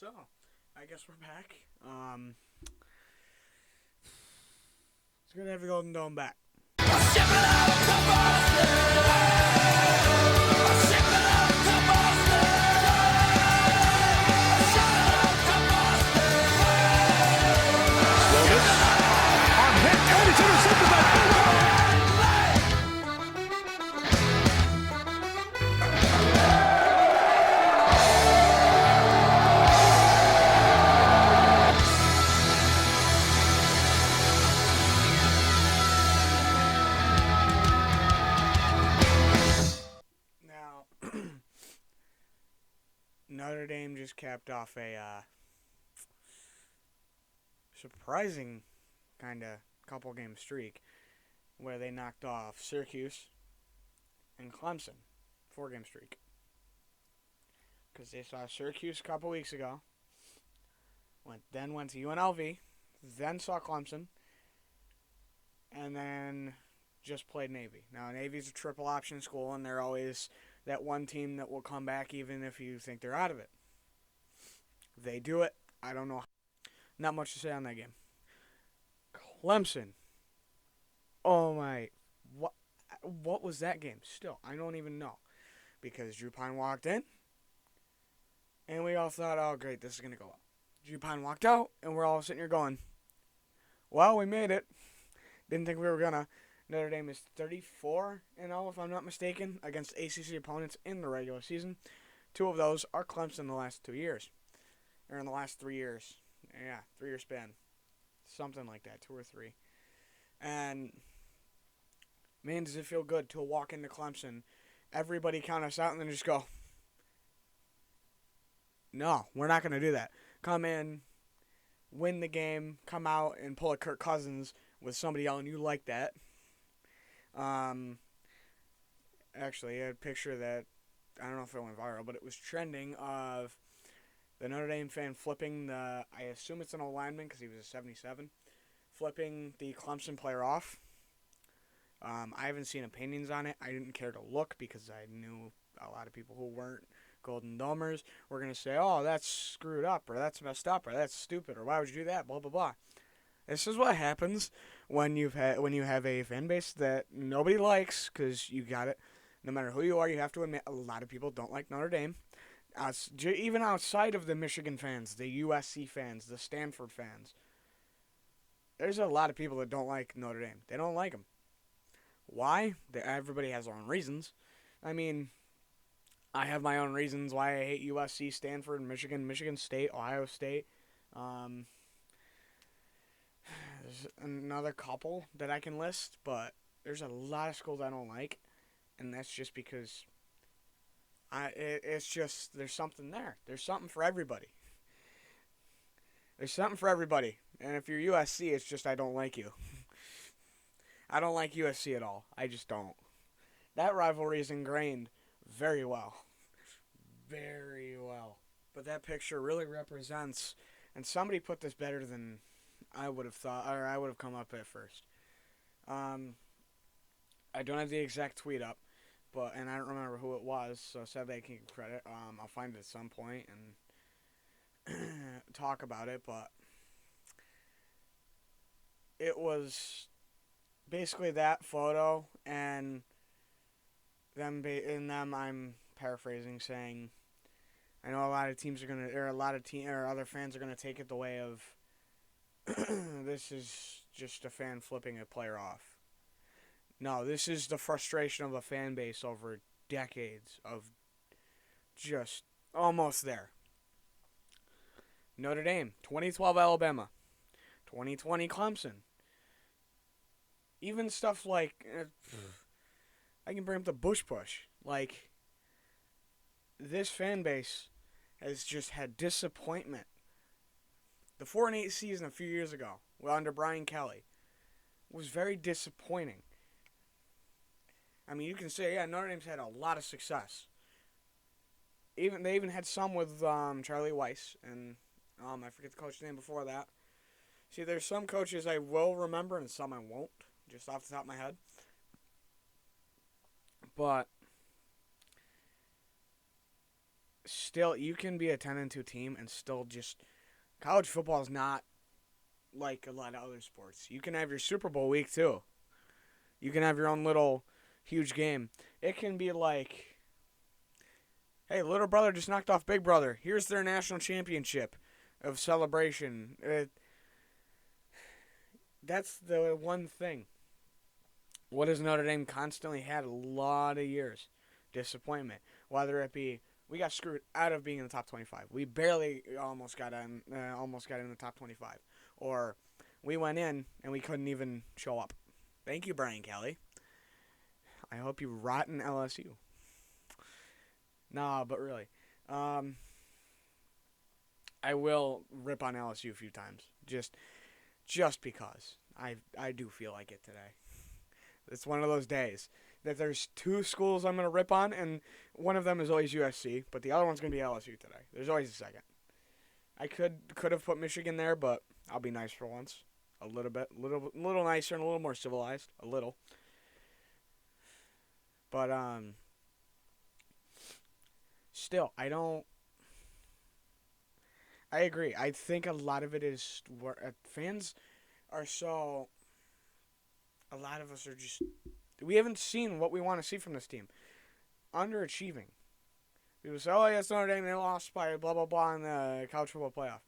So, I guess we're back. It's good to have the Golden Dome back. On hit, and it's intercepted by Now, Notre Dame just capped off a surprising kind of couple game streak where they knocked off Syracuse and Clemson. 4 game streak. Because they saw Syracuse a couple weeks ago, then went to UNLV, then saw Clemson, and then just played Navy. Now, Navy's a triple option school, and they're always that one team that will come back even if you think they're out of it. They do it. I don't know. Not much to say on that game. Clemson. Oh my. What was that game? Still, I don't even know. Because Drew Pine walked in, and we all thought, oh, great, this is going to go well. Drew Pine walked out, and we're all sitting here going, well, we made it. Didn't think we were going to. Notre Dame is 34-0, if I'm not mistaken, against ACC opponents in the regular season. 2 of those are Clemson the last 2 years. Or in the last 3 years. Yeah, 3-year span. Something like that, 2 or 3. And, man, does it feel good to walk into Clemson, everybody count us out, and then just go, no, we're not going to do that. Come in, win the game, come out, and pull a Kirk Cousins with somebody yelling, you like that. Actually, I had a picture that, I don't know if it went viral, but it was trending of the Notre Dame fan flipping I assume it's an old lineman because he was a 77, flipping the Clemson player off. I haven't seen opinions on it. I didn't care to look because I knew a lot of people who weren't Golden Domers were going to say, oh, that's screwed up, or that's messed up, or that's stupid, or why would you do that, blah, blah, blah. This is what happens when you have a fan base that nobody likes, because you got it. No matter who you are, you have to admit a lot of people don't like Notre Dame. Even outside of the Michigan fans, the USC fans, the Stanford fans, there's a lot of people that don't like Notre Dame. They don't like them. Why? Everybody has their own reasons. I mean, I have my own reasons why I hate USC, Stanford, Michigan, Michigan State, Ohio State. There's another couple that I can list, but there's a lot of schools I don't like, and that's just because it's just there's something there. There's something for everybody. There's something for everybody, and if you're USC, it's just I don't like you. I don't like USC at all. I just don't. That rivalry is ingrained very well. Very well. But that picture really represents, and somebody put this better than I would have thought, or I would have come up at first. I don't have the exact tweet up, and I don't remember who it was, so sadly I can't give credit. I'll find it at some point and talk about it, but it was basically that photo and them I'm paraphrasing saying, I know a lot of teams are gonna, or a lot of other fans are gonna take it the way of this is just a fan flipping a player off. No, this is the frustration of a fan base over decades of just almost there. Notre Dame, 2012 Alabama, 2020 Clemson. Even stuff like, I can bring up the Bush Push. Like, this fan base has just had disappointment. The 4-8 season a few years ago, under Brian Kelly, was very disappointing. I mean, you can say, yeah, Notre Dame's had a lot of success. They even had some with Charlie Weiss, and I forget the coach's name before that. See, there's some coaches I will remember and some I won't, just off the top of my head. But still, you can be a 10-2 team and still just college football is not like a lot of other sports. You can have your Super Bowl week too. You can have your own little huge game. It can be like, hey, little brother just knocked off big brother. Here's their national championship of celebration. That's the one thing. What has Notre Dame constantly had a lot of years? Disappointment. Whether it be we got screwed out of being in the top 25. We barely almost got in the top 25. Or we went in and we couldn't even show up. Thank you, Brian Kelly. I hope you rot in LSU. Nah, but really. I will rip on LSU a few times. Just because. I do feel like it today. It's one of those days that there's two schools I'm going to rip on, and one of them is always USC, but the other one's going to be LSU today. There's always a second. I could have put Michigan there, but I'll be nice for once. A little bit. Little nicer and a little more civilized. A little. But, still, I agree. I think a lot of it is where fans are so... A lot of us are just... We haven't seen what we want to see from this team. Underachieving. People say, oh, yeah, it's Notre Dame. They lost by blah, blah, blah in the college football playoff.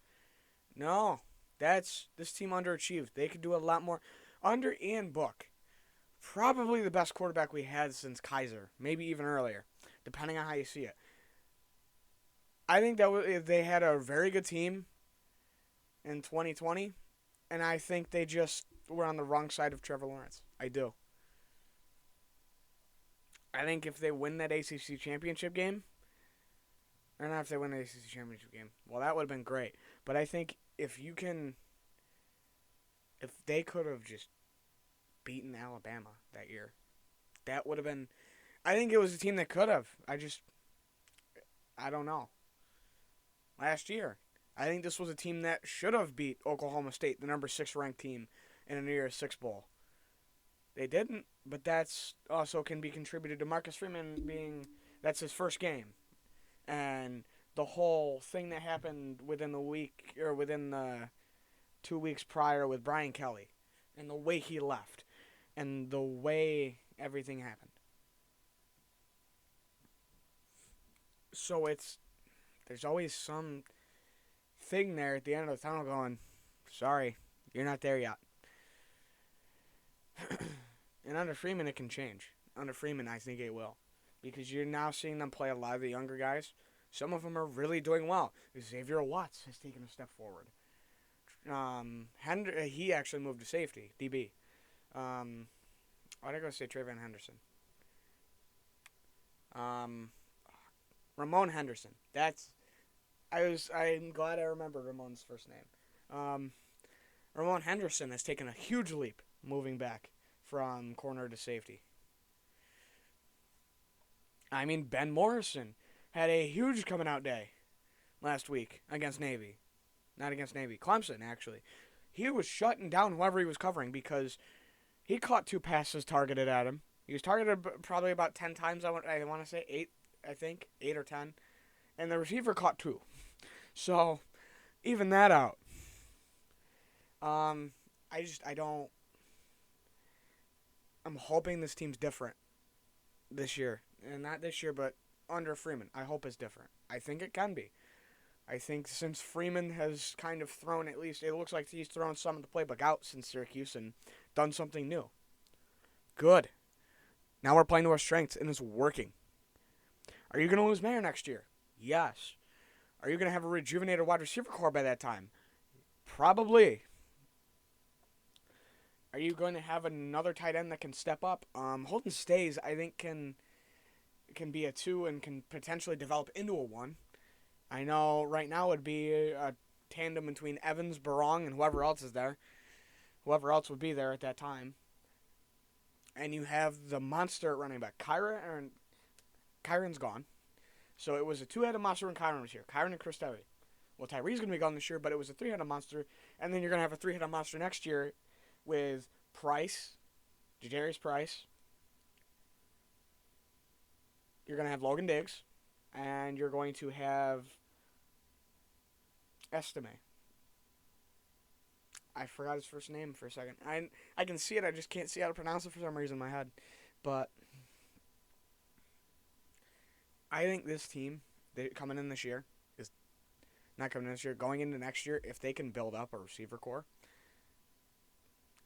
No. This team underachieved. They could do a lot more. Under Ian Book, probably the best quarterback we had since Kaiser. Maybe even earlier, depending on how you see it. I think that they had a very good team in 2020, and I think they just were on the wrong side of Trevor Lawrence. I do. I think if they win that ACC championship game, or not if they win the ACC championship game, well, that would have been great. But I think if they could have just beaten Alabama that year, that would have been, I think it was a team that could have. I don't know. Last year, I think this was a team that should have beat Oklahoma State, the number 6 ranked team, in a New Year's Six Bowl. They didn't, but that's also can be contributed to Marcus Freeman that's his first game. And the whole thing that happened within the 2 weeks prior with Brian Kelly, and the way he left, and the way everything happened. So there's always some thing there at the end of the tunnel going, sorry, you're not there yet. And under Freeman, it can change. Under Freeman, I think it will. Because you're now seeing them play a lot of the younger guys. Some of them are really doing well. Xavier Watts has taken a step forward. He actually moved to safety, DB. Why did I go say Trayvon Henderson? Ramon Henderson. I'm glad I remembered Ramon's first name. Ramon Henderson has taken a huge leap moving back from corner to safety. I mean, Ben Morrison had a huge coming out day last week against Navy. Not against Navy. Clemson, actually. He was shutting down whoever he was covering because he caught 2 passes targeted at him. He was targeted probably about 10 times, I want to say 8, I think. 8 or 10. And the receiver caught 2. So, even that out. I'm hoping this team's different this year. And not this year, but under Freeman. I hope it's different. I think it can be. I think since Freeman has kind of thrown, at least it looks like he's thrown some of the playbook out since Syracuse and done something new. Good. Now we're playing to our strengths, and it's working. Are you going to lose Mayer next year? Yes. Are you going to have a rejuvenated wide receiver core by that time? Probably. Are you going to have another tight end that can step up? Holton Stays, I think, can be a 2 and can potentially develop into a 1. I know right now it would be a tandem between Evans, Barong, and whoever else is there. Whoever else would be there at that time. And you have the monster running back. Kyron's gone. So it was a 2-headed monster when Kyron was here. Kyron and Chris Tevy. Well, Tyree's going to be gone this year, but it was a 3-headed monster. And then you're going to have a 3-headed monster next year with Price, Jadarius Price. You're going to have Logan Diggs. and you're going to have Estime. I forgot his first name for a second. I can see it, I just can't see how to pronounce it for some reason in my head. But I think this team, coming in this year, is not coming in this year, going into next year, if they can build up a receiver core,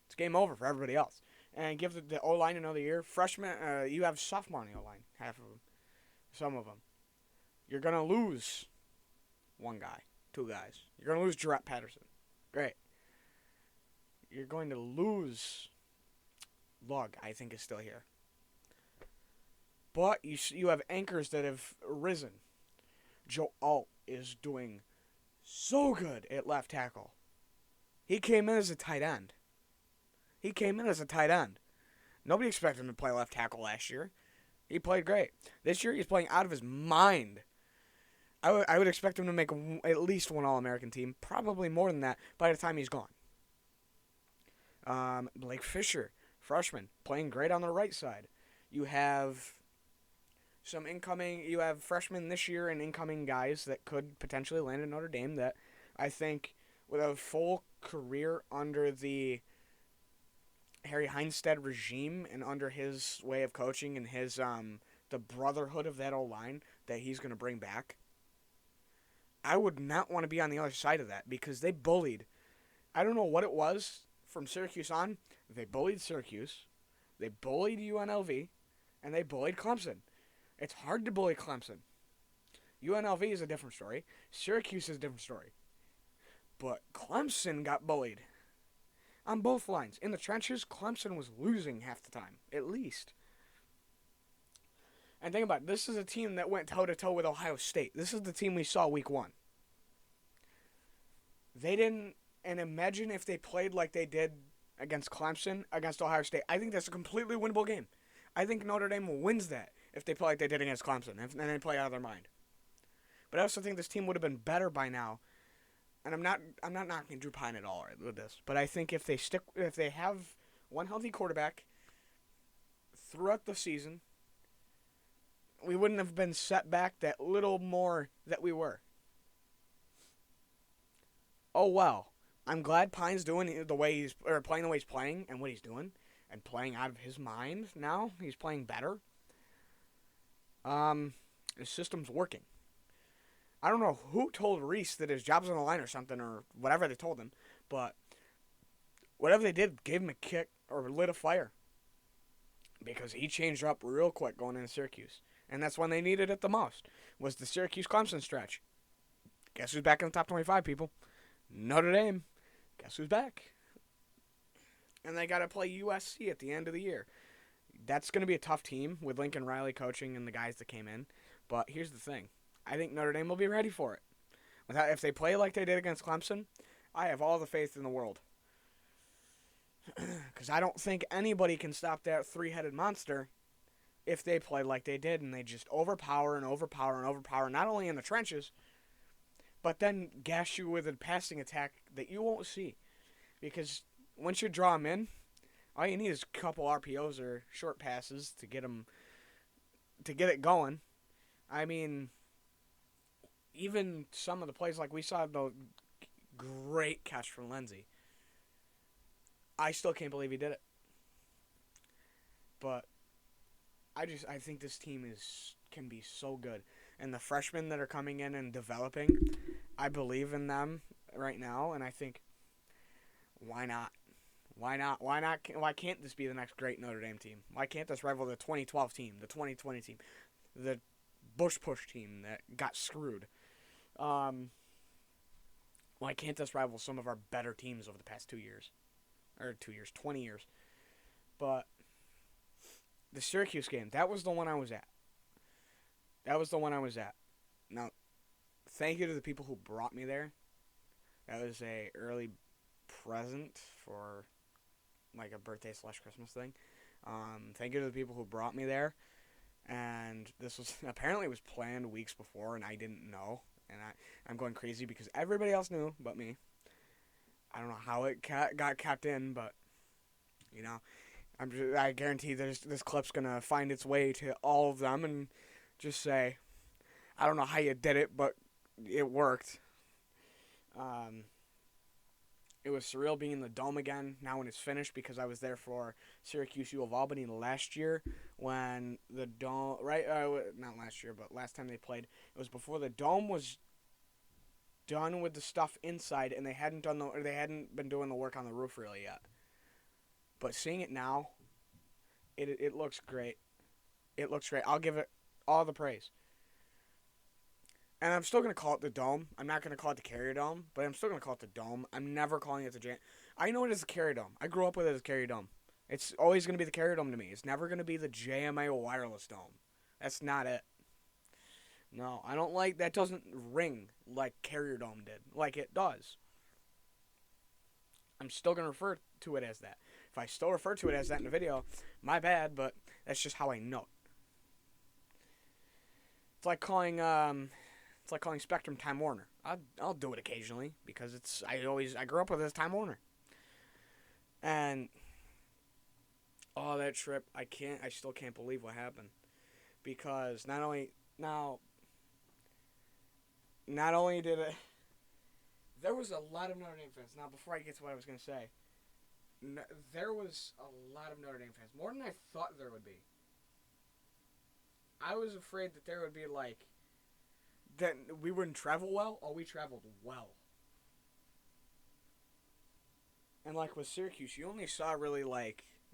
it's game over for everybody else. And give the O-line another year. Freshman, you have sophomore on the O-line, half of them, some of them. You're going to lose one guy, two guys. You're going to lose Jarrett Patterson. Great. You're going to lose Lug, I think, is still here. But you have anchors that have risen. Joe Alt is doing so good at left tackle. He came in as a tight end. Nobody expected him to play left tackle last year. He played great. This year he's playing out of his mind. I would expect him to make at least one All-American team, probably more than that by the time he's gone. Blake Fisher, freshman, playing great on the right side. You have you have freshmen this year and incoming guys that could potentially land at Notre Dame that I think with a full career under the Harry Heinstead regime and under his way of coaching and his the brotherhood of that O-line that he's going to bring back, I would not want to be on the other side of that because they bullied. I don't know what it was from Syracuse on. They bullied Syracuse, they bullied UNLV, and they bullied Clemson. It's hard to bully Clemson. UNLV is a different story. Syracuse is a different story. But Clemson got bullied. On both lines. In the trenches, Clemson was losing half the time, at least. And think about it. This is a team that went toe-to-toe with Ohio State. This is the team we saw week 1. They didn't... And imagine if they played like they did against Clemson, against Ohio State. I think that's a completely winnable game. I think Notre Dame wins that if they play like they did against Clemson and they play out of their mind. But I also think this team would have been better by now. And I'm not knocking Drew Pine at all with this, but I think if they have one healthy quarterback throughout the season, we wouldn't have been set back that little more that we were. Oh wow, I'm glad Pine's doing the way he's playing the way he's playing and what he's doing and playing out of his mind now. He's playing better. His system's working. I don't know who told Reese that his job's on the line or something or whatever they told him, but whatever they did gave him a kick or lit a fire because he changed up real quick going into Syracuse. And that's when they needed it the most, was the Syracuse-Clemson stretch. Guess who's back in the top 25, people? Notre Dame. Guess who's back? And they got to play USC at the end of the year. That's going to be a tough team with Lincoln Riley coaching and the guys that came in. But here's the thing. I think Notre Dame will be ready for it. If they play like they did against Clemson, I have all the faith in the world. Because I don't think anybody can stop that three-headed monster if they play like they did and they just overpower, not only in the trenches, but then gash you with a passing attack that you won't see. Because once you draw them in, all you need is a couple RPOs or short passes to get it going. I mean, even some of the plays, like we saw the great catch from Lindsey. I still can't believe he did it. But I think this team can be so good. And the freshmen that are coming in and developing, I believe in them right now. And I think, why not? Why not? Why can't this be the next great Notre Dame team? Why can't this rival the 2012 team, the 2020 team, the Bush Push team that got screwed? Why can't this rival some of our better teams over the past 2 years? Or 2 years, 20 years. But the Syracuse game, that was the one I was at. Now, thank you to the people who brought me there. That was a early present for like a birthday/Christmas thing. Thank you to the people who brought me there. And this was apparently was planned weeks before, and I didn't know. And I'm going crazy because everybody else knew but me. I don't know how it got kept in, but you know, I guarantee this clip's gonna find its way to all of them and just say, I don't know how you did it, but it worked. Um, it was surreal being in the Dome again now when it's finished because I was there for Syracuse U of Albany last year when the Dome, right? Not last year, but last time they played. It was before the Dome was done with the stuff inside, and they hadn't been doing the work on the roof really yet. But seeing it now, it looks great. It looks great. I'll give it all the praise. And I'm still going to call it the Dome. I'm not going to call it the Carrier Dome, but I'm still going to call it the Dome. I'm never calling it the Jan. I know it as the Carrier Dome. I grew up with it as Carrier Dome. It's always going to be the Carrier Dome to me. It's never going to be the JMA Wireless Dome. That's not it. No, I don't like that. Doesn't ring like Carrier Dome did, like it does. I'm still going to refer to it as that. If I still refer to it as that in the video, my bad, but that's just how I know it. It's like calling Spectrum Time Warner. I'll do it occasionally because I grew up with it as Time Warner. And that trip, I still can't believe what happened. Because not only did it, there was a lot of Notre Dame fans. Now, before I get to what I was going to say, there was a lot of Notre Dame fans. More than I thought there would be. I was afraid that there would be, that we wouldn't travel well. Oh, we traveled well. And, with Syracuse, you only saw really,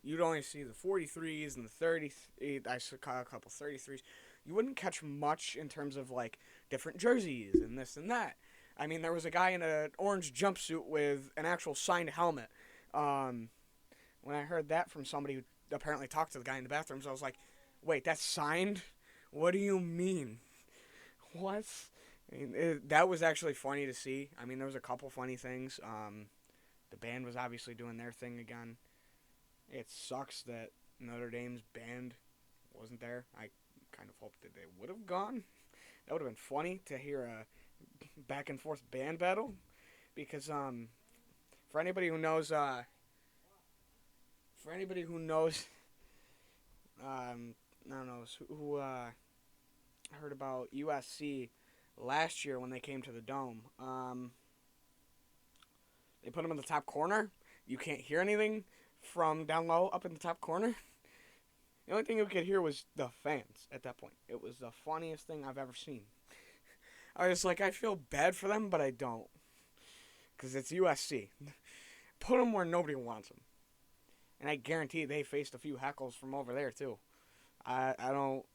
you'd only see the 43s and the 30s. I saw a couple 33s. You wouldn't catch much in terms of, different jerseys and this and that. I mean, there was a guy in an orange jumpsuit with an actual signed helmet. When I heard that from somebody who apparently talked to the guy in the bathrooms, I was like, wait, that's signed? What do you mean? What? I mean, that was actually funny to see. I mean, there was a couple funny things. The band was obviously doing their thing again. It sucks that Notre Dame's band wasn't there. I kind of hoped that they would have gone. That would have been funny to hear a back and forth band battle. Because for anybody who knows, I don't know who heard about USC last year when they came to the Dome. They put them in the top corner. You can't hear anything from down low up in the top corner. The only thing you could hear was the fans at that point. It was the funniest thing I've ever seen. I was like, I feel bad for them, but I don't. Because it's USC. Put them where nobody wants them. And I guarantee they faced a few heckles from over there, too. I don't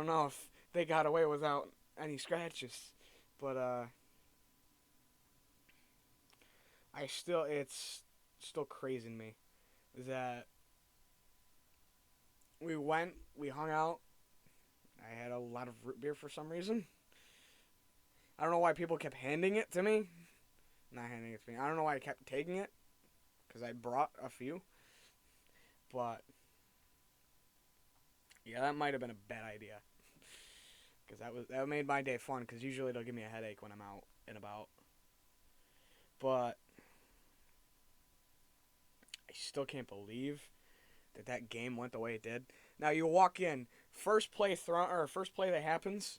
know if they got away without any scratches. But, it's still crazy to me that we hung out. I had a lot of root beer for some reason. I don't know why people kept handing it to me. Not handing it to me. I don't know why I kept taking it. Because I brought a few. But yeah, that might have been a bad idea. Because that made my day fun. Because usually it'll give me a headache when I'm out and about. But I still can't believe that game went the way it did. Now you walk in, first play that happens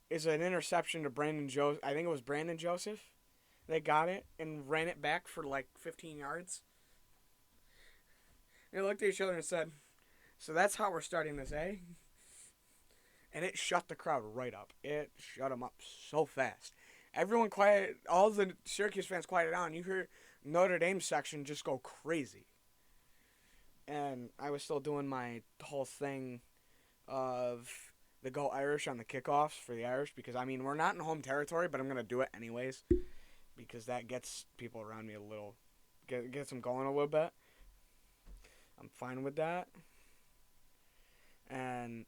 is an interception to Brandon Joseph. I think it was Brandon Joseph. They got it and ran it back for 15 yards. They looked at each other and said, "So that's how we're starting this, eh?" And it shut the crowd right up. It shut them up so fast. Everyone quiet. All the Syracuse fans quieted down. You hear Notre Dame section just go crazy. And I was still doing my whole thing of the Go Irish on the kickoffs for the Irish. Because, I mean, we're not in home territory, but I'm going to do it anyways. Because that gets people around me a little, gets them going a little bit. I'm fine with that. And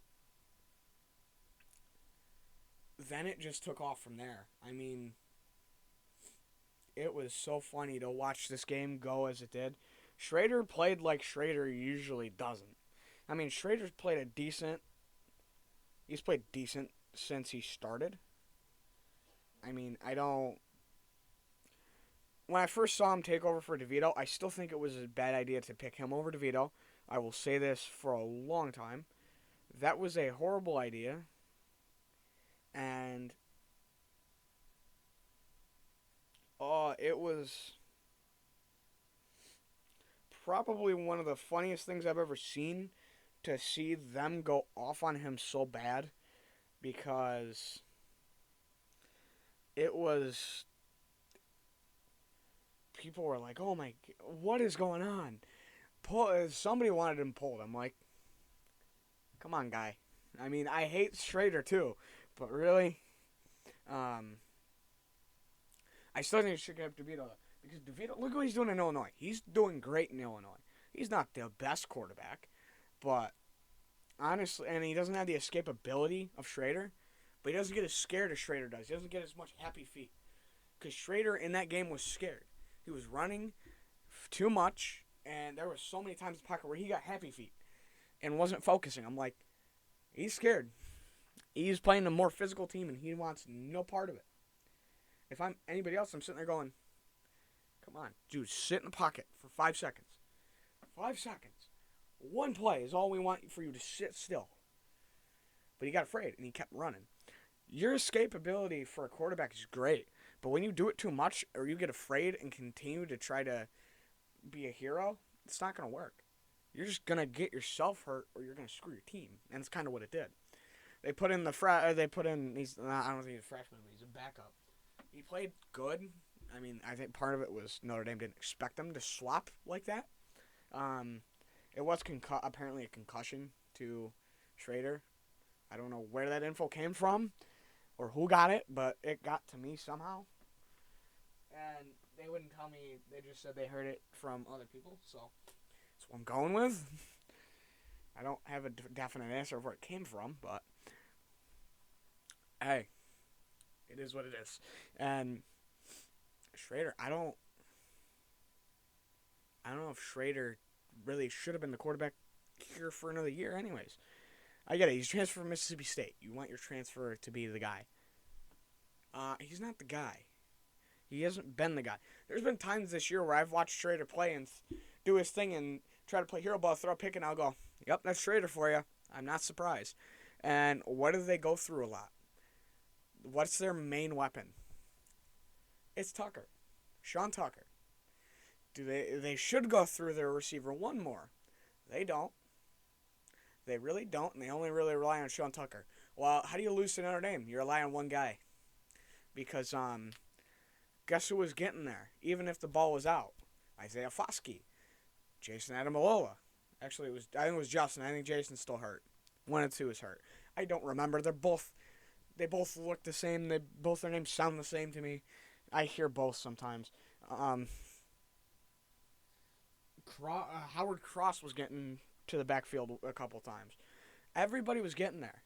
then it just took off from there. I mean, it was so funny to watch this game go as it did. Schrader played like Schrader usually doesn't. I mean, Schrader's played he's played decent since he started. I mean, when I first saw him take over for DeVito, I still think it was a bad idea to pick him over DeVito. I will say this for a long time. That was a horrible idea. And it was probably one of the funniest things I've ever seen to see them go off on him so bad, because it was, people were like, "Oh my, what is going on?" Somebody wanted him pulled. I'm like, "Come on, guy." I mean, I hate Schrader too, but really, um, I still think it should get DeVito, because DeVito, look what he's doing in Illinois. He's doing great in Illinois. He's not the best quarterback, but honestly, and he doesn't have the escapability of Schrader, but he doesn't get as scared as Schrader does. He doesn't get as much happy feet, because Schrader in that game was scared. He was running too much, and there were so many times in the pocket where he got happy feet and wasn't focusing. I'm like, he's scared. He's playing a more physical team, and he wants no part of it. If I'm anybody else, I'm sitting there going, "Come on, dude, sit in the pocket for 5 seconds. 5 seconds. One play is all we want for you to sit still." But he got afraid, and he kept running. Your escapability for a quarterback is great, but when you do it too much, or you get afraid and continue to try to be a hero, it's not going to work. You're just going to get yourself hurt, or you're going to screw your team, and it's kind of what it did. They put in I don't think he's a freshman, but he's a backup. He played good. I mean, I think part of it was Notre Dame didn't expect him to swap like that. It was apparently a concussion to Schrader. I don't know where that info came from or who got it, but it got to me somehow. And they wouldn't tell me. They just said they heard it from other people, so that's what I'm going with. I don't have a definite answer of where it came from, but hey, it is what it is. And Schrader, I don't know if Schrader really should have been the quarterback here for another year anyways. I get it. He's transferred from Mississippi State. You want your transfer to be the guy. He's not the guy. He hasn't been the guy. There's been times this year where I've watched Schrader play and do his thing and try to play hero ball, throw a pick, and I'll go, "Yep, that's Schrader for you." I'm not surprised. And what do they go through a lot? What's their main weapon? It's Tucker. Sean Tucker. They should go through their receiver one more. They don't. They really don't, and they only really rely on Sean Tucker. Well, how do you lose to Notre Dame? You rely on one guy. Because, guess who was getting there, even if the ball was out? Isaiah Foskey. Jason Adamalola. Actually, I think it was Justin. I think Jason's still hurt. One of the two is hurt. I don't remember. They both look the same. Both their names sound the same to me. I hear both sometimes. Howard Cross was getting to the backfield a couple times. Everybody was getting there.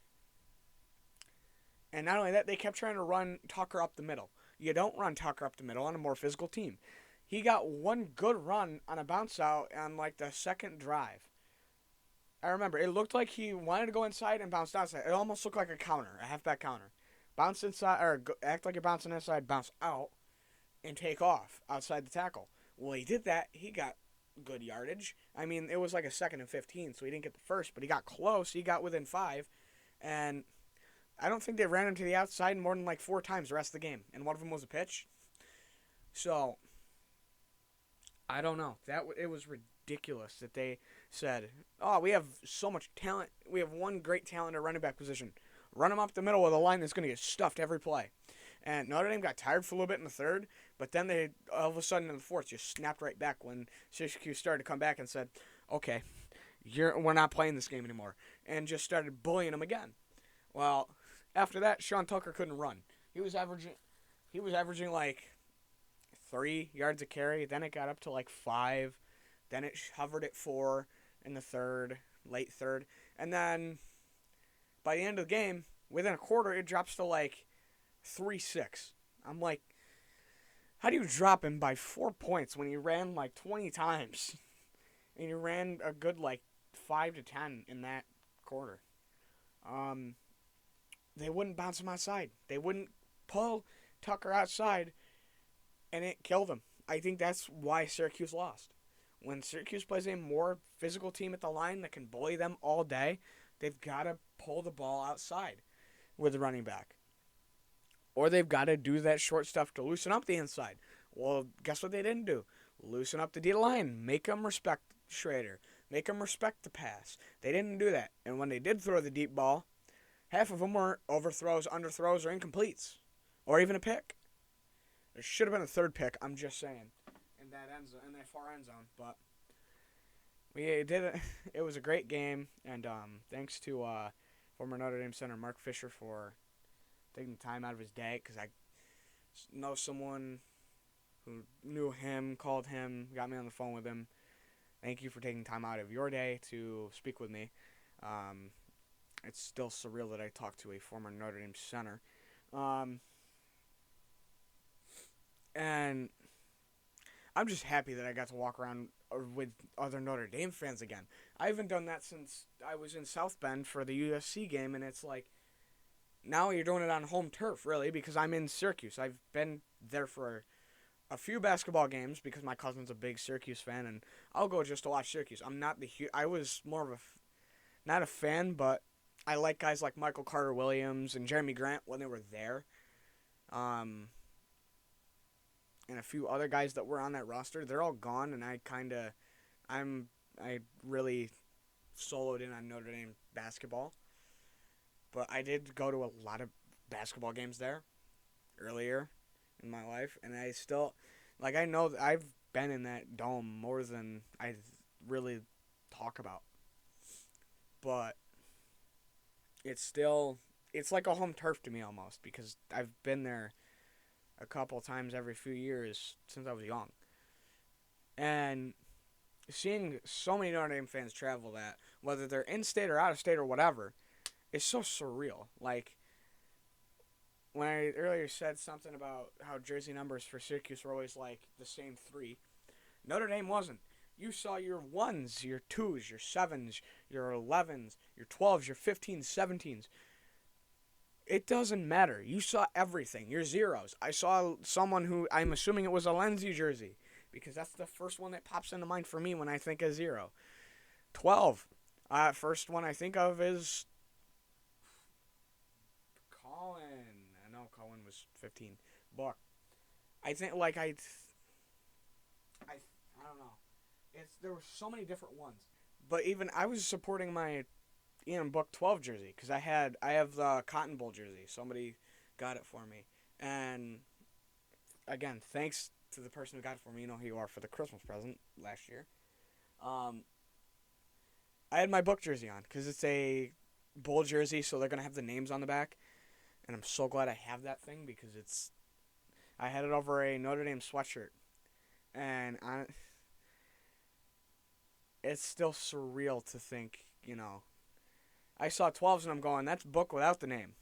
And not only that, they kept trying to run Tucker up the middle. You don't run Tucker up the middle on a more physical team. He got one good run on a bounce out on like the second drive. I remember, it looked like he wanted to go inside and bounce outside. It almost looked like a counter, a halfback counter. Bounce inside, or act like you're bouncing inside, bounce out, and take off outside the tackle. Well, he did that. He got good yardage. I mean, it was like a 2nd and 15, so he didn't get the first, but he got close. He got within 5, and I don't think they ran him to the outside more than like 4 times the rest of the game, and one of them was a pitch. So, I don't know. It was ridiculous that they said, "Oh, we have so much talent. We have one great talent at running back position. Run him up the middle with a line that's going to get stuffed every play." And Notre Dame got tired for a little bit in the 3rd, but then they all of a sudden in the 4th just snapped right back when Syracuse started to come back and said, "Okay, we're not playing this game anymore," and just started bullying them again. Well, after that, Sean Tucker couldn't run. He was averaging like 3 yards a carry. Then it got up to like 5. Then it hovered at 4 in the 3rd, late 3rd. And then by the end of the game, within a quarter, it drops to like 3-6. I'm like, how do you drop him by 4 points when he ran like 20 times? And he ran a good like 5 to 10 in that quarter. They wouldn't bounce him outside. They wouldn't pull Tucker outside, and it killed him. I think that's why Syracuse lost. When Syracuse plays a more physical team at the line that can bully them all day, they've got to pull the ball outside with the running back. or they've got to do that short stuff to loosen up the inside. Well, guess what they didn't do? Loosen up the D line. Make them respect Schrader. Make them respect the pass. They didn't do that. And when they did throw the deep ball, half of them were overthrows, underthrows, or incompletes. Or even a pick. There should have been a third pick, I'm just saying, in that far end zone. But we did it. It was a great game, and thanks to former Notre Dame center Mark Fisher for taking the time out of his day, because I know someone who knew him, called him, got me on the phone with him. Thank you for taking time out of your day to speak with me. It's still surreal that I talked to a former Notre Dame center. And I'm just happy that I got to walk around with other Notre Dame fans again. I haven't done that since I was in South Bend for the USC game, and it's like, now you're doing it on home turf, really, because I'm in Syracuse. I've been there for a few basketball games because my cousin's a big Syracuse fan, and I'll go just to watch Syracuse. I was more of not a fan, but I like guys like Michael Carter-Williams and Jeremy Grant when they were there. And a few other guys that were on that roster, they're all gone, and I really soloed in on Notre Dame basketball. But I did go to a lot of basketball games there earlier in my life, and I still, I know that I've been in that dome more than I really talk about. But it's like a home turf to me almost, because I've been there a couple times every few years since I was young. And seeing so many Notre Dame fans travel that, whether they're in-state or out-of-state or whatever, is so surreal. Like, when I earlier said something about how jersey numbers for Syracuse were always like the same three, Notre Dame wasn't. You saw your 1s, your 2s, your 7s, your 11s, your 12s, your 15s, 17s. It doesn't matter. You saw everything. Your 0s. I saw someone who, I'm assuming it was a Lenzy jersey, because that's the first one that pops into mind for me when I think of 0. 12. First one I think of is Colin. I know Colin was 15. Book. I think, I don't know. There were so many different ones. But even I was supporting my Ian Book 12 jersey, because I have the Cotton Bowl jersey. Somebody got it for me. And again, thanks to the person who got it for me. You know who you are, for the Christmas present last year. I had my Book jersey on because it's a bowl jersey, so they're going to have the names on the back. And I'm so glad I have that thing, because I had it over a Notre Dame sweatshirt. And it's still surreal to think, I saw 12s and I'm going, that's Book without the name.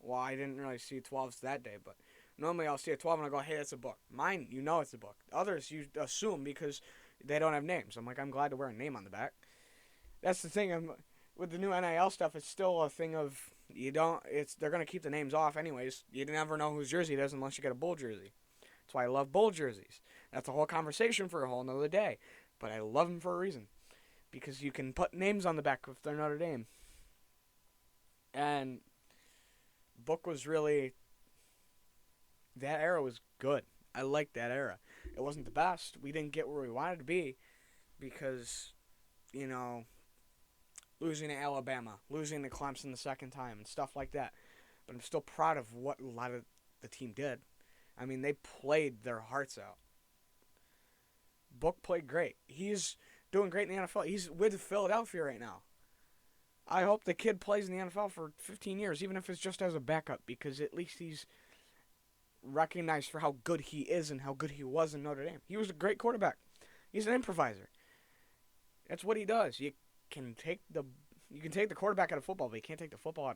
Well, I didn't really see 12s that day, but normally I'll see a 12 and I'll go, hey, that's a Book. Mine, it's a Book. Others, you assume because they don't have names. I'm like, I'm glad to wear a name on the back. That's the thing. With the new NIL stuff, it's still a thing of, they're going to keep the names off anyways. You never know whose jersey it is unless you get a bowl jersey. That's why I love bowl jerseys. That's a whole conversation for a whole nother day. But I love them for a reason. Because you can put names on the back if they're Notre Dame. And Book was really, that era was good. I liked that era. It wasn't the best. We didn't get where we wanted to be because, losing to Alabama, losing to Clemson the second time, and stuff like that. But I'm still proud of what a lot of the team did. I mean, they played their hearts out. Book played great. He's doing great in the NFL. He's with Philadelphia right now. I hope the kid plays in the NFL for 15 years, even if it's just as a backup, because at least he's recognized for how good he is and how good he was in Notre Dame. He was a great quarterback. He's an improviser. That's what he does. You can take the quarterback out of football, but you can't take the football out of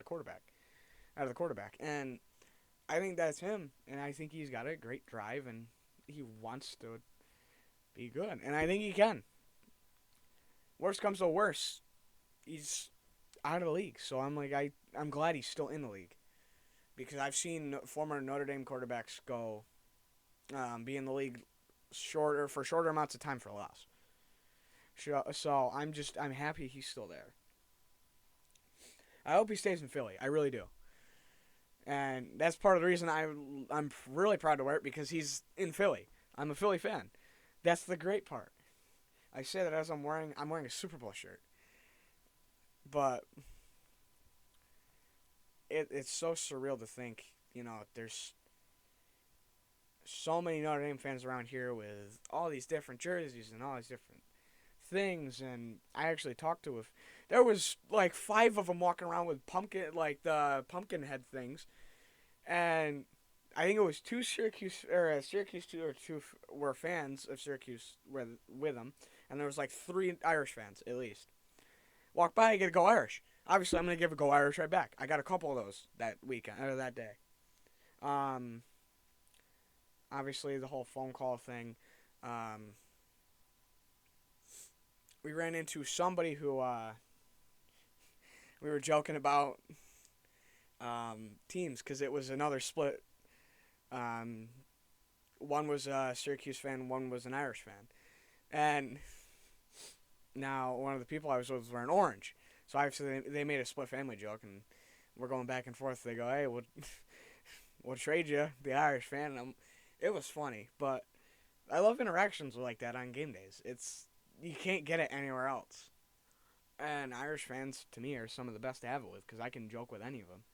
the quarterback. And I think that's him. And I think he's got a great drive, and he wants to be good. And I think he can. Worst comes to worst, he's out of the league. So I'm glad he's still in the league, because I've seen former Notre Dame quarterbacks go be in the league for shorter amounts of time for less. So I'm happy he's still there. I hope he stays in Philly. I really do. And that's part of the reason I'm really proud to wear it, because he's in Philly. I'm a Philly fan. That's the great part. I say that as I'm wearing a Super Bowl shirt. But it's so surreal to think, there's so many Notre Dame fans around here with all these different jerseys and all these different things. And I actually talked to there was like 5 of them walking around with the pumpkin head things, and I think it was 2 Syracuse 2 or 2 were fans of Syracuse with them, and there was like 3 Irish fans at least. Walk by, I get to go Irish. Obviously, I'm gonna give a go Irish right back. I got a couple of those that weekend or that day. Obviously, the whole phone call thing. We ran into somebody who we were joking about teams, because it was another split. One was a Syracuse fan, one was an Irish fan, and now one of the people I was with was wearing orange. So obviously they made a split family joke, and we're going back and forth. They go, "Hey, we'll trade you, the Irish fan." And it was funny, but I love interactions like that on game days. You can't get it anywhere else. And Irish fans, to me, are some of the best to have it with, because I can joke with any of them.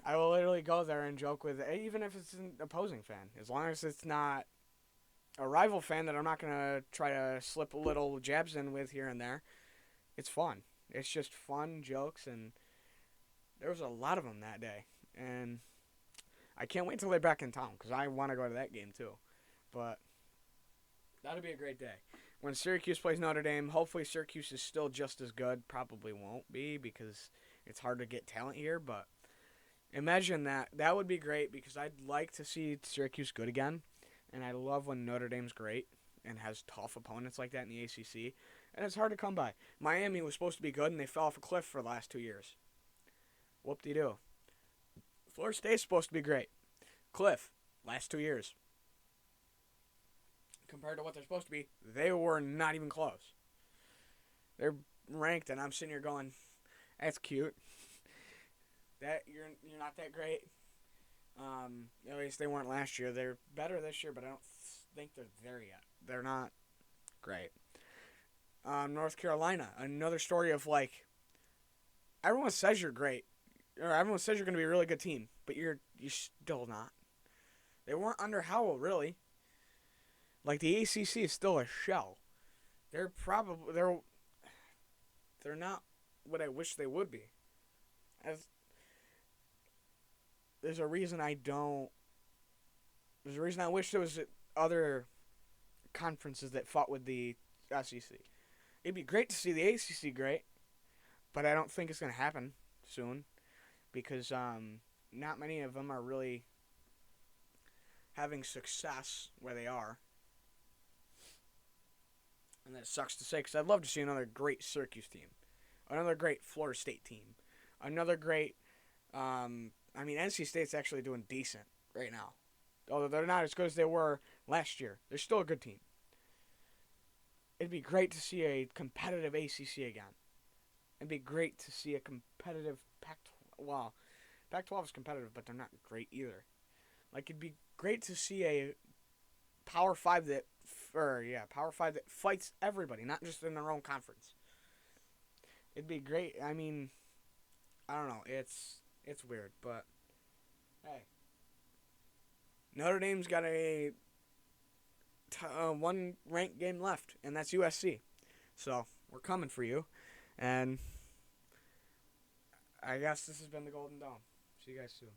I will literally go there and joke with, even if it's an opposing fan, as long as it's not a rival fan that I'm not going to try to slip little jabs in with here and there. It's fun. It's just fun jokes, and there was a lot of them that day. And I can't wait till they're back in town, because I want to go to that game too. But that'll be a great day. When Syracuse plays Notre Dame, hopefully Syracuse is still just as good. Probably won't be, because it's hard to get talent here, but imagine that. That would be great, because I'd like to see Syracuse good again. And I love when Notre Dame's great and has tough opponents like that in the ACC. And it's hard to come by. Miami was supposed to be good, and they fell off a cliff for the last 2 years. Whoop-de-doo. Florida State's supposed to be great. Cliff, last 2 years. Compared to what they're supposed to be, they were not even close. They're ranked, and I'm sitting here going, that's cute. That you're not that great. At least they weren't last year. They're better this year, but I don't think they're there yet. They're not great. North Carolina, another story of everyone says you're great, or everyone says you're going to be a really good team, but you're still not. They weren't under Howell, really. The ACC is still a shell. They're not what I wish they would be. There's a reason I wish there was other conferences that fought with the SEC. It'd be great to see the ACC great, but I don't think it's going to happen soon, because not many of them are really having success where they are. And that sucks to say, because I'd love to see another great Syracuse team, another great Florida State team, another great NC State's actually doing decent right now. Although they're not as good as they were last year. They're still a good team. It'd be great to see a competitive ACC again. It'd be great to see a competitive Pac-12. Well, Pac-12 is competitive, but they're not great either. It'd be great to see a Power 5 that fights everybody, not just in their own conference. It'd be great. I mean, I don't know. It's weird, but hey, Notre Dame's got a one ranked game left, and that's USC. So we're coming for you, and I guess this has been the Golden Dome. See you guys soon.